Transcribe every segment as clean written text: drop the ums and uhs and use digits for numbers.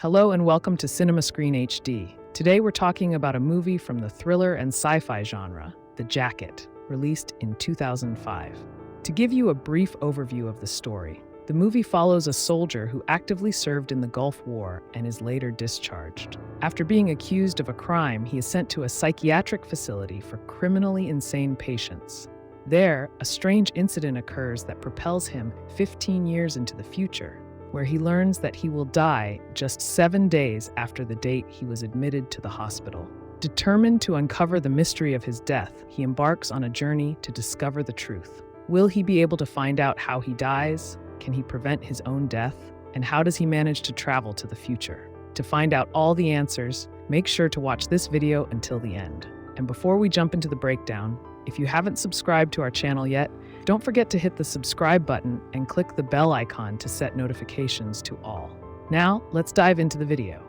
Hello and welcome to Cinema Screen HD. Today we're talking about a movie from the thriller and sci-fi genre, The Jacket, released in 2005. To give you a brief overview of the story, the movie follows a soldier who actively served in the Gulf War and is later discharged. After being accused of a crime, he is sent to a psychiatric facility for criminally insane patients. There, a strange incident occurs that propels him 15 years into the future, where he learns that he will die just 7 days after the date he was admitted to the hospital. Determined to uncover the mystery of his death, he embarks on a journey to discover the truth. Will he be able to find out how he dies? Can he prevent his own death? And how does he manage to travel to the future? To find out all the answers, make sure to watch this video until the end. And before we jump into the breakdown, if you haven't subscribed to our channel yet, don't forget to hit the subscribe button and click the bell icon to set notifications to all. Now, let's dive into the video.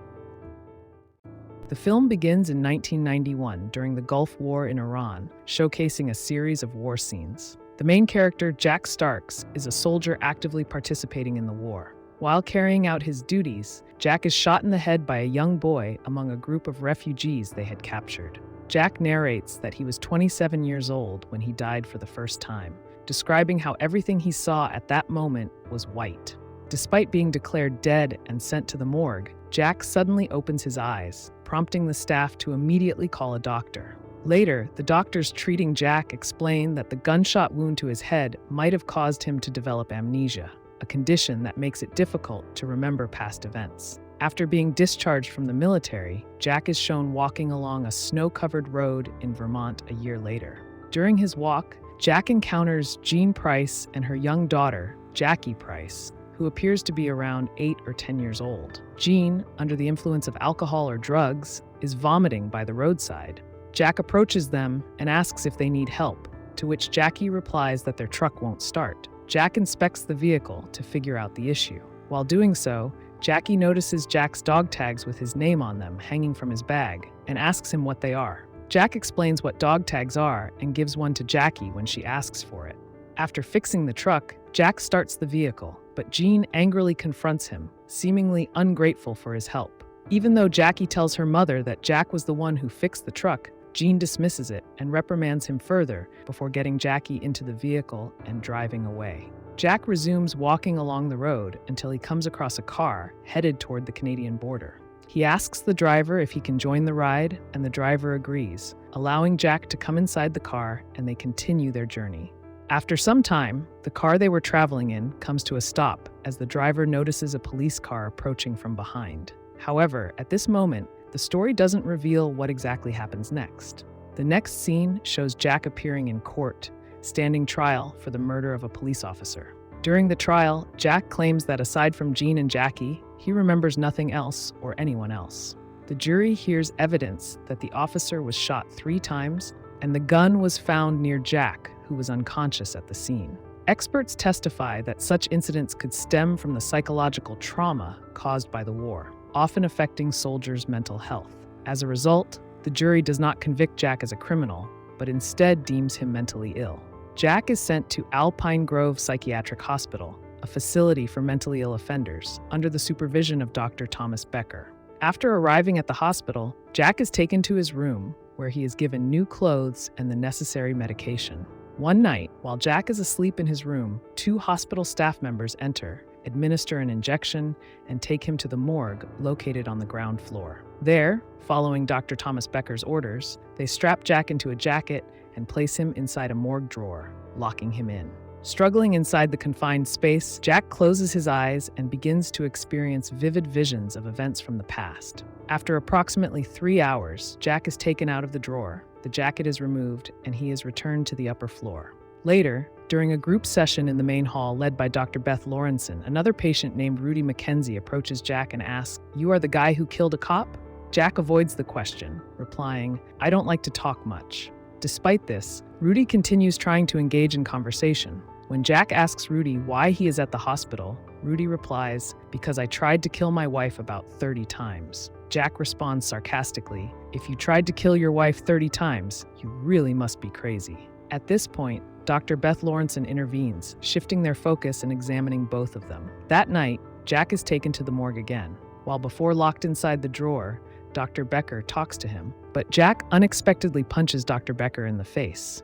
The film begins in 1991 during the Gulf War in Iran, showcasing a series of war scenes. The main character, Jack Starks, is a soldier actively participating in the war. While carrying out his duties, Jack is shot in the head by a young boy among a group of refugees they had captured. Jack narrates that he was 27 years old when he died for the first time, describing how everything he saw at that moment was white. Despite being declared dead and sent to the morgue, Jack suddenly opens his eyes, prompting the staff to immediately call a doctor. Later, the doctors treating Jack explain that the gunshot wound to his head might have caused him to develop amnesia, a condition that makes it difficult to remember past events. After being discharged from the military, Jack is shown walking along a snow-covered road in Vermont a year later. During his walk, Jack encounters Jean Price and her young daughter, Jackie Price, who appears to be around 8 or 10 years old. Jean, under the influence of alcohol or drugs, is vomiting by the roadside. Jack approaches them and asks if they need help, to which Jackie replies that their truck won't start. Jack inspects the vehicle to figure out the issue. While doing so, Jackie notices Jack's dog tags with his name on them hanging from his bag and asks him what they are. Jack explains what dog tags are and gives one to Jackie when she asks for it. After fixing the truck, Jack starts the vehicle, but Jean angrily confronts him, seemingly ungrateful for his help. Even though Jackie tells her mother that Jack was the one who fixed the truck, Jean dismisses it and reprimands him further before getting Jackie into the vehicle and driving away. Jack resumes walking along the road until he comes across a car headed toward the Canadian border. He asks the driver if he can join the ride, and the driver agrees, allowing Jack to come inside the car, and they continue their journey. After some time, the car they were traveling in comes to a stop as the driver notices a police car approaching from behind. However, at this moment, the story doesn't reveal what exactly happens next. The next scene shows Jack appearing in court, standing trial for the murder of a police officer. During the trial, Jack claims that aside from Jean and Jackie, he remembers nothing else or anyone else. The jury hears evidence that the officer was shot 3 times and the gun was found near Jack, who was unconscious at the scene. Experts testify that such incidents could stem from the psychological trauma caused by the war, often affecting soldiers' mental health. As a result, the jury does not convict Jack as a criminal, but instead deems him mentally ill. Jack is sent to Alpine Grove Psychiatric Hospital, a facility for mentally ill offenders, under the supervision of Dr. Thomas Becker. After arriving at the hospital, Jack is taken to his room, where he is given new clothes and the necessary medication. One night, while Jack is asleep in his room, 2 hospital staff members enter, administer an injection, and take him to the morgue located on the ground floor. There, following Dr. Thomas Becker's orders, they strap Jack into a jacket and place him inside a morgue drawer, locking him in. Struggling inside the confined space, Jack closes his eyes and begins to experience vivid visions of events from the past. After approximately 3 hours, Jack is taken out of the drawer, the jacket is removed, and he is returned to the upper floor. Later, during a group session in the main hall led by Dr. Beth Lawrenson, another patient named Rudy McKenzie approaches Jack and asks, "You are the guy who killed a cop?" Jack avoids the question, replying, "I don't like to talk much." Despite this, Rudy continues trying to engage in conversation. When Jack asks Rudy why he is at the hospital, Rudy replies, "Because I tried to kill my wife about 30 times. Jack responds sarcastically, "If you tried to kill your wife 30 times, you really must be crazy." At this point, Dr. Beth Lawrenson intervenes, shifting their focus and examining both of them. That night, Jack is taken to the morgue again. while before locked inside the drawer, Dr. Becker talks to him, but Jack unexpectedly punches Dr. Becker in the face.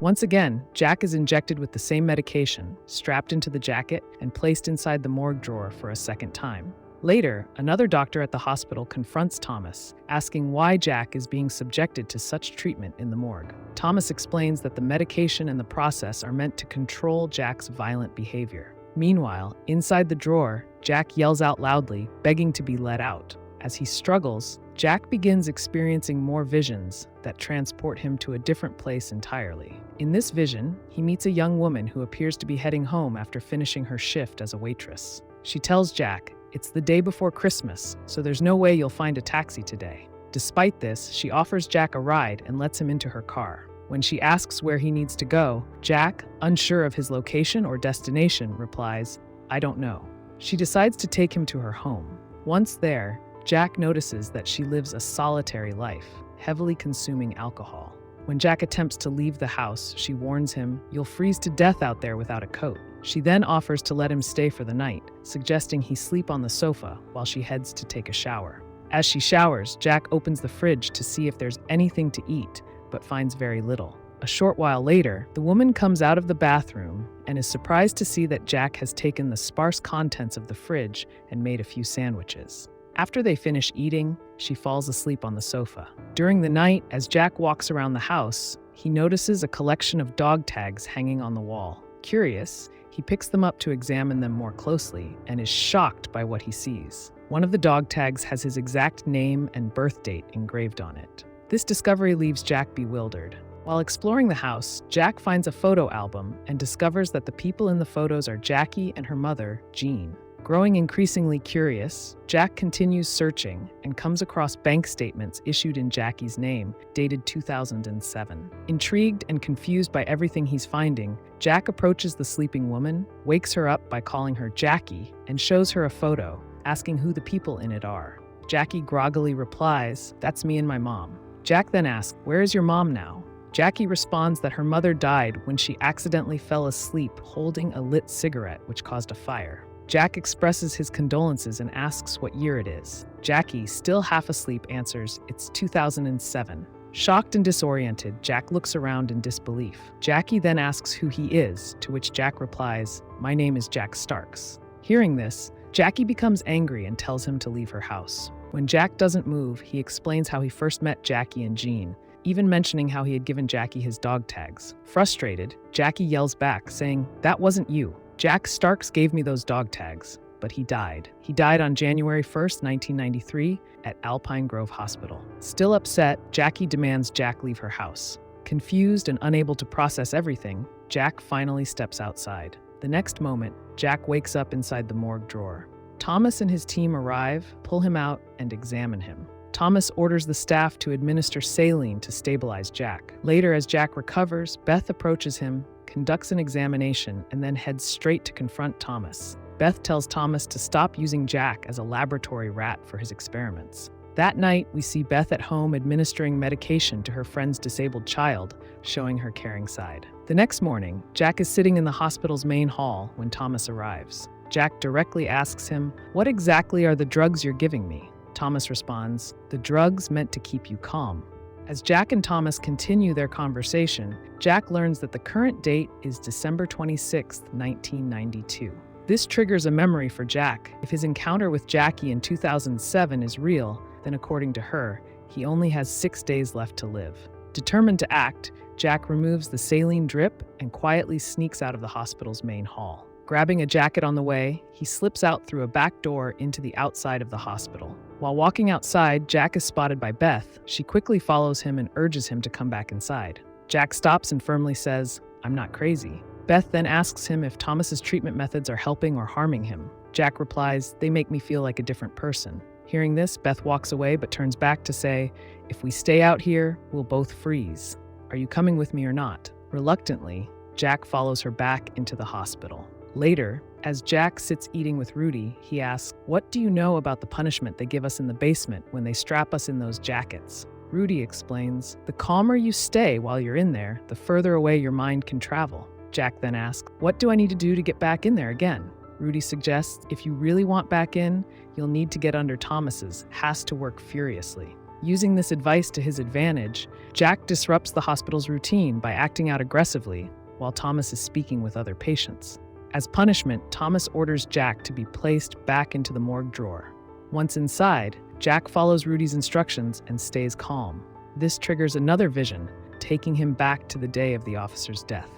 Once again, Jack is injected with the same medication, strapped into the jacket, and placed inside the morgue drawer for a second time. Later, another doctor at the hospital confronts Thomas, asking why Jack is being subjected to such treatment in the morgue. Thomas explains that the medication and the process are meant to control Jack's violent behavior. Meanwhile, inside the drawer, Jack yells out loudly, begging to be let out. As he struggles, Jack begins experiencing more visions that transport him to a different place entirely. In this vision, he meets a young woman who appears to be heading home after finishing her shift as a waitress. She tells Jack, "It's the day before Christmas, so there's no way you'll find a taxi today." Despite this, she offers Jack a ride and lets him into her car. When she asks where he needs to go, Jack, unsure of his location or destination, replies, "I don't know." She decides to take him to her home. Once there, Jack notices that she lives a solitary life, heavily consuming alcohol. When Jack attempts to leave the house, she warns him, "You'll freeze to death out there without a coat." She then offers to let him stay for the night, suggesting he sleep on the sofa while she heads to take a shower. As she showers, Jack opens the fridge to see if there's anything to eat, but finds very little. A short while later, the woman comes out of the bathroom and is surprised to see that Jack has taken the sparse contents of the fridge and made a few sandwiches. After they finish eating, she falls asleep on the sofa. During the night, as Jack walks around the house, he notices a collection of dog tags hanging on the wall. Curious, he picks them up to examine them more closely and is shocked by what he sees. One of the dog tags has his exact name and birth date engraved on it. This discovery leaves Jack bewildered. While exploring the house, Jack finds a photo album and discovers that the people in the photos are Jackie and her mother, Jean. Growing increasingly curious, Jack continues searching and comes across bank statements issued in Jackie's name, dated 2007. Intrigued and confused by everything he's finding, Jack approaches the sleeping woman, wakes her up by calling her Jackie, and shows her a photo, asking who the people in it are. Jackie groggily replies, "That's me and my mom." Jack then asks, "Where is your mom now?" Jackie responds that her mother died when she accidentally fell asleep holding a lit cigarette which caused a fire. Jack expresses his condolences and asks what year it is. Jackie, still half asleep, answers, "It's 2007. Shocked and disoriented, Jack looks around in disbelief. Jackie then asks who he is, to which Jack replies, "My name is Jack Starks." Hearing this, Jackie becomes angry and tells him to leave her house. When Jack doesn't move, he explains how he first met Jackie and Jean, even mentioning how he had given Jackie his dog tags. Frustrated, Jackie yells back, saying, "That wasn't you. Jack Starks gave me those dog tags, but he died. He died on January 1st, 1993, at Alpine Grove Hospital." Still upset, Jackie demands Jack leave her house. Confused and unable to process everything, Jack finally steps outside. The next moment, Jack wakes up inside the morgue drawer. Thomas and his team arrive, pull him out, and examine him. Thomas orders the staff to administer saline to stabilize Jack. Later, as Jack recovers, Beth approaches him, conducts an examination, and then heads straight to confront Thomas. Beth tells Thomas to stop using Jack as a laboratory rat for his experiments. That night, we see Beth at home administering medication to her friend's disabled child, showing her caring side. The next morning, Jack is sitting in the hospital's main hall when Thomas arrives. Jack directly asks him, "What exactly are the drugs you're giving me?" Thomas responds, "The drugs meant to keep you calm." As Jack and Thomas continue their conversation, Jack learns that the current date is December 26, 1992. This triggers a memory for Jack. If his encounter with Jackie in 2007 is real, then according to her, he only has 6 days left to live. Determined to act, Jack removes the saline drip and quietly sneaks out of the hospital's main hall. Grabbing a jacket on the way, he slips out through a back door into the outside of the hospital. While walking outside, Jack is spotted by Beth. She quickly follows him and urges him to come back inside. Jack stops and firmly says, "I'm not crazy." Beth then asks him if Thomas's treatment methods are helping or harming him. Jack replies, "They make me feel like a different person." Hearing this, Beth walks away but turns back to say, "If we stay out here, we'll both freeze. Are you coming with me or not?" Reluctantly, Jack follows her back into the hospital. Later, as Jack sits eating with Rudy, he asks, "What do you know about the punishment they give us in the basement when they strap us in those jackets?" Rudy explains, "The calmer you stay while you're in there, the further away your mind can travel." Jack then asks, "What do I need to do to get back in there again?" Rudy suggests if you really want back in, you'll need to get under Thomas's, has to work furiously. Using this advice to his advantage, Jack disrupts the hospital's routine by acting out aggressively while Thomas is speaking with other patients. As punishment, Thomas orders Jack to be placed back into the morgue drawer. Once inside, Jack follows Rudy's instructions and stays calm. This triggers another vision, taking him back to the day of the officer's death.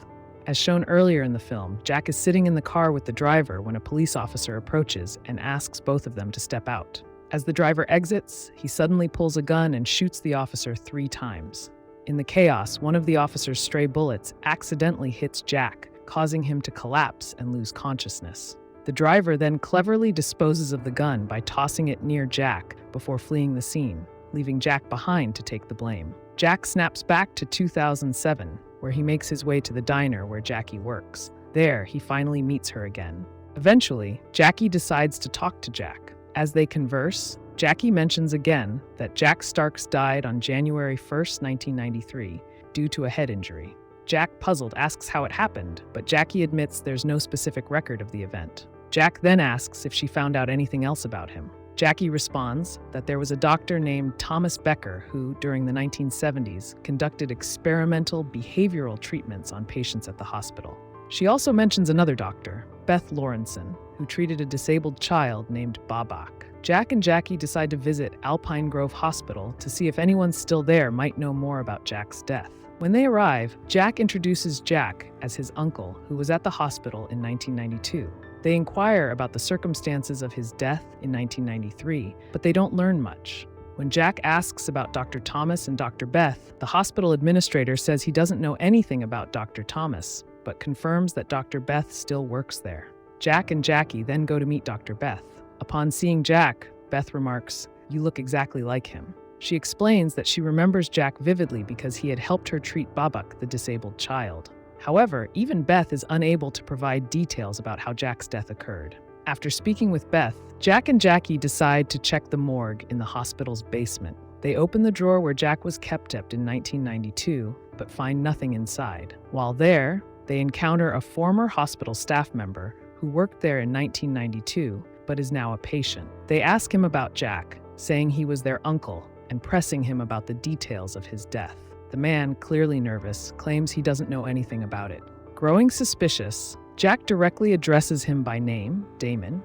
As shown earlier in the film, Jack is sitting in the car with the driver when a police officer approaches and asks both of them to step out. As the driver exits, he suddenly pulls a gun and shoots the officer 3 times. In the chaos, one of the officer's stray bullets accidentally hits Jack, causing him to collapse and lose consciousness. The driver then cleverly disposes of the gun by tossing it near Jack before fleeing the scene, leaving Jack behind to take the blame. Jack snaps back to 2007, where he makes his way to the diner where Jackie works. There, he finally meets her again. Eventually, Jackie decides to talk to Jack. As they converse, Jackie mentions again that Jack Starks died on January 1st, 1993, due to a head injury. Jack, puzzled, asks how it happened, but Jackie admits there's no specific record of the event. Jack then asks if she found out anything else about him. Jackie responds that there was a doctor named Thomas Becker who, during the 1970s, conducted experimental behavioral treatments on patients at the hospital. She also mentions another doctor, Beth Lawrenson, who treated a disabled child named Babak. Jack and Jackie decide to visit Alpine Grove Hospital to see if anyone still there might know more about Jack's death. When they arrive, Jack introduces Jack as his uncle, who was at the hospital in 1992. They inquire about the circumstances of his death in 1993, but they don't learn much. When Jack asks about Dr. Thomas and Dr. Beth, the hospital administrator says he doesn't know anything about Dr. Thomas, but confirms that Dr. Beth still works there. Jack and Jackie then go to meet Dr. Beth. Upon seeing Jack, Beth remarks, "You look exactly like him." She explains that she remembers Jack vividly because he had helped her treat Babak, the disabled child. However, even Beth is unable to provide details about how Jack's death occurred. After speaking with Beth, Jack and Jackie decide to check the morgue in the hospital's basement. They open the drawer where Jack was kept in 1992, but find nothing inside. While there, they encounter a former hospital staff member who worked there in 1992, but is now a patient. They ask him about Jack, saying he was their uncle, and pressing him about the details of his death. The man, clearly nervous, claims he doesn't know anything about it. Growing suspicious, Jack directly addresses him by name, Damon,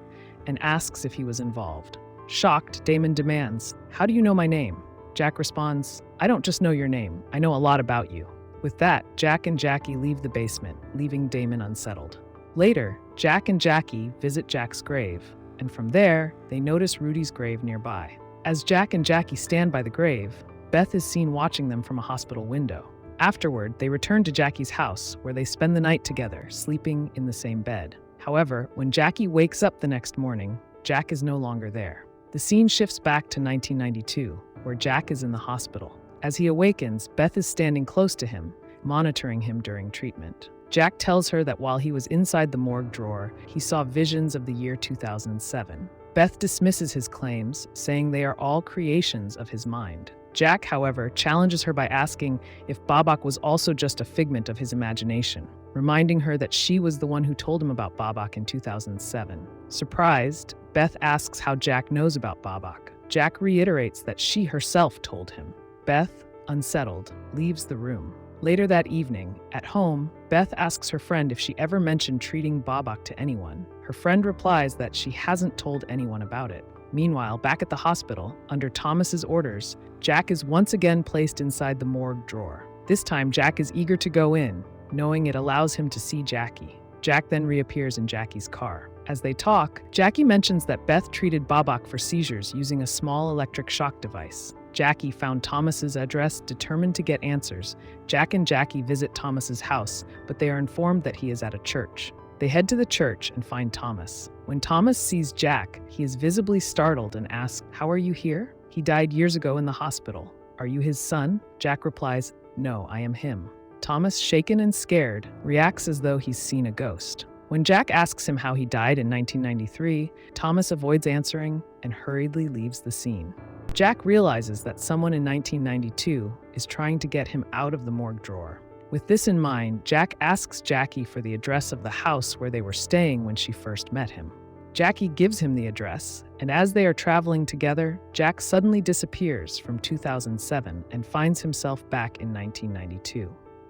and asks if he was involved. Shocked, Damon demands, "How do you know my name?" Jack responds, "I don't just know your name, I know a lot about you." With that, Jack and Jackie leave the basement, leaving Damon unsettled. Later, Jack and Jackie visit Jack's grave, and from there, they notice Rudy's grave nearby. As Jack and Jackie stand by the grave, Beth is seen watching them from a hospital window. Afterward, they return to Jackie's house, where they spend the night together, sleeping in the same bed. However, when Jackie wakes up the next morning, Jack is no longer there. The scene shifts back to 1992, where Jack is in the hospital. As he awakens, Beth is standing close to him, monitoring him during treatment. Jack tells her that while he was inside the morgue drawer, he saw visions of the year 2007. Beth dismisses his claims, saying they are all creations of his mind. Jack, however, challenges her by asking if Babak was also just a figment of his imagination, reminding her that she was the one who told him about Babak in 2007. Surprised, Beth asks how Jack knows about Babak. Jack reiterates that she herself told him. Beth, unsettled, leaves the room. Later that evening, at home, Beth asks her friend if she ever mentioned treating Babak to anyone. Her friend replies that she hasn't told anyone about it. Meanwhile, back at the hospital, under Thomas's orders, Jack is once again placed inside the morgue drawer. This time, Jack is eager to go in, knowing it allows him to see Jackie. Jack then reappears in Jackie's car. As they talk, Jackie mentions that Beth treated Babak for seizures using a small electric shock device. Jackie found Thomas's address, determined to get answers. Jack and Jackie visit Thomas's house, but they are informed that he is at a church. They head to the church and find Thomas. When Thomas sees Jack, he is visibly startled and asks, "How are you here? He died years ago in the hospital. Are you his son?" Jack replies, "No, I am him." Thomas, shaken and scared, reacts as though he's seen a ghost. When Jack asks him how he died in 1993, Thomas avoids answering and hurriedly leaves the scene. Jack realizes that someone in 1992 is trying to get him out of the morgue drawer. With this in mind, Jack asks Jackie for the address of the house where they were staying when she first met him. Jackie gives him the address, and as they are traveling together, Jack suddenly disappears from 2007 and finds himself back in 1992.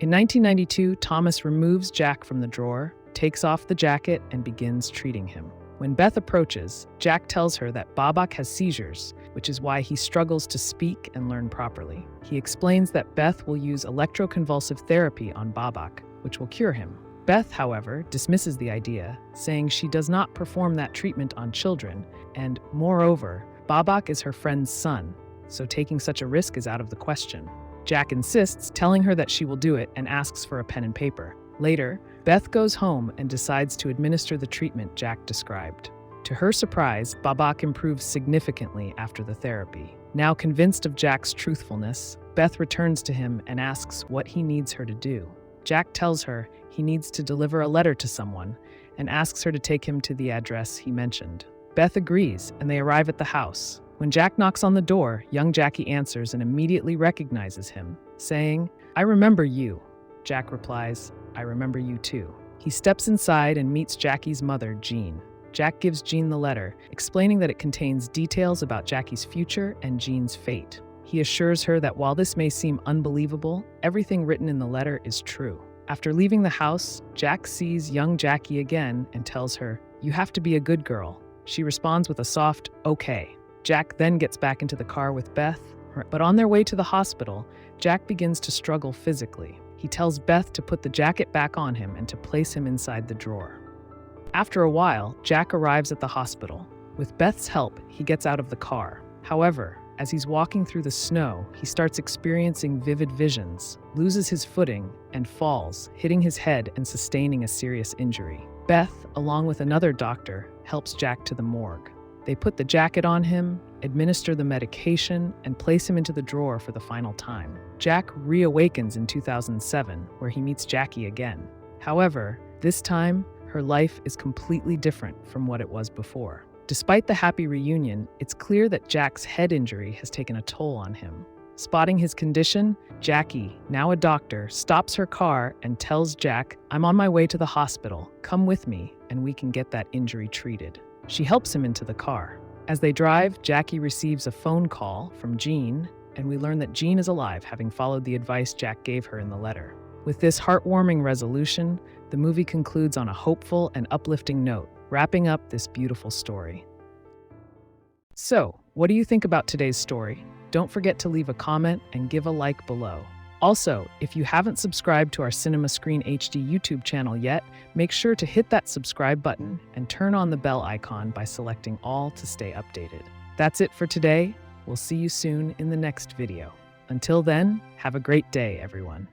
In 1992, Thomas removes Jack from the drawer, takes off the jacket, and begins treating him. When Beth approaches, Jack tells her that Babak has seizures, which is why he struggles to speak and learn properly. He explains that Beth will use electroconvulsive therapy on Babak, which will cure him. Beth, however, dismisses the idea, saying she does not perform that treatment on children, and, moreover, Babak is her friend's son, so taking such a risk is out of the question. Jack insists, telling her that she will do it, and asks for a pen and paper. Later, Beth goes home and decides to administer the treatment Jack described. To her surprise, Babak improves significantly after the therapy. Now convinced of Jack's truthfulness, Beth returns to him and asks what he needs her to do. Jack tells her he needs to deliver a letter to someone and asks her to take him to the address he mentioned. Beth agrees, and they arrive at the house. When Jack knocks on the door, young Jackie answers and immediately recognizes him, saying, "I remember you." Jack replies, "I remember you too." He steps inside and meets Jackie's mother, Jean. Jack gives Jean the letter, explaining that it contains details about Jackie's future and Jean's fate. He assures her that while this may seem unbelievable, everything written in the letter is true. After leaving the house, Jack sees young Jackie again and tells her, "You have to be a good girl." She responds with a soft, "Okay." Jack then gets back into the car with Beth, but on their way to the hospital, Jack begins to struggle physically. He tells Beth to put the jacket back on him and to place him inside the drawer. After a while, Jack arrives at the hospital. With Beth's help, he gets out of the car. However, as he's walking through the snow, he starts experiencing vivid visions, loses his footing, and falls, hitting his head and sustaining a serious injury. Beth, along with another doctor, helps Jack to the morgue. They put the jacket on him, administer the medication, and place him into the drawer for the final time. Jack reawakens in 2007, where he meets Jackie again. However, this time, her life is completely different from what it was before. Despite the happy reunion, it's clear that Jack's head injury has taken a toll on him. Spotting his condition, Jackie, now a doctor, stops her car and tells Jack, "I'm on my way to the hospital. Come with me, and we can get that injury treated." She helps him into the car. As they drive, Jackie receives a phone call from Jean, and we learn that Jean is alive, having followed the advice Jack gave her in the letter. With this heartwarming resolution, the movie concludes on a hopeful and uplifting note, wrapping up this beautiful story. So, what do you think about today's story? Don't forget to leave a comment and give a like below. Also, if you haven't subscribed to our Cinema Screen HD YouTube channel yet, make sure to hit that subscribe button and turn on the bell icon by selecting all to stay updated. That's it for today. We'll see you soon in the next video. Until then, have a great day, everyone.